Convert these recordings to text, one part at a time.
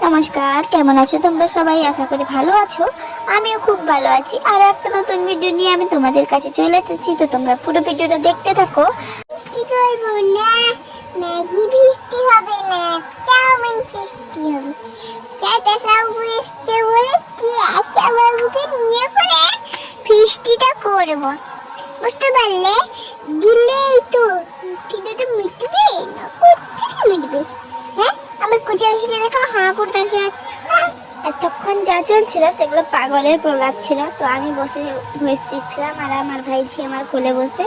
নমস্কার, কেমন আছো তোমরা সবাই? আশা করি ভালো আছো। আমিও খুব ভালো আছি। আর একটা নতুন ভিডিও নিয়ে আমি তোমাদের কাছে চলে এসেছি, তো তোমরা পুরো ভিডিওটা দেখতে থাকো। বৃষ্টি করব না, ম্যাগি বৃষ্টি হবে না, চাউমিন বৃষ্টি হবে। চারটা সাবু এসছে বলে আশা বাবুকে নিয়ে করে বৃষ্টিটা করব, বুঝতে পারলে? দিলেই তো খিদেটা মিটবে না, কোথেকে মিটবে? হ্যাঁ, আমার কুচি আসলে দেখো হাঁ করে দেখে এতক্ষণ যা চলছিল সেগুলো পাগলের প্রলাপ ছিল। তো আমি বসে ভয়েস দিচ্ছিলাম আর আমার ভাইঝি আমার কোলে বসে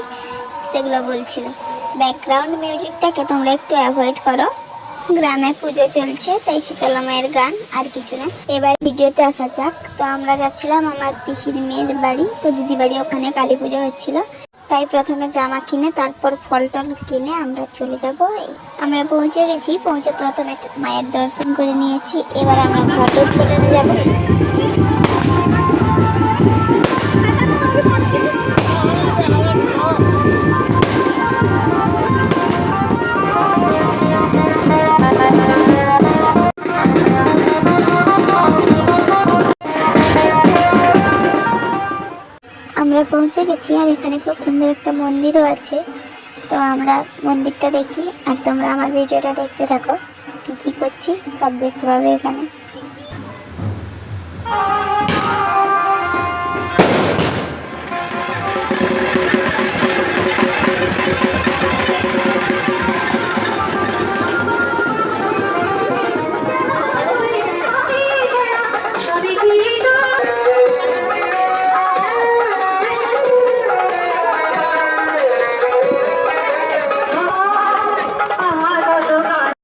সেগুলো বলছিল। ব্যাকগ্রাউন্ড মিউজিকটাকে তোমরা একটু অ্যাভয়েড করো। গ্রামে পুজো চলছে, তাই শীতলা মায়ের গান, আর কিছু না। এবার ভিডিওতে আসা যাক। তো আমরা যাচ্ছিলাম আমার পিসির মেয়ের বাড়ি, তো দিদি বাড়ি, ওখানে কালী পুজো হচ্ছিল। তাই প্রথমে জামা কিনে তারপর ফল টল কিনে আমরা চলে যাব। আমরা পৌঁছে গেছি। পৌঁছে প্রথমে মায়ের দর্শন করে নিয়েছি। এবার আমরা ফটো তুলে যাব। আমরা পৌঁছে গেছি আর এখানে খুব সুন্দর একটা মন্দিরও আছে। তো আমরা মন্দিরটা দেখি আর তোমরা আমার ভিডিওটা দেখতে থাকো। কি কি করছি সব দেখতে পাবে এখানে।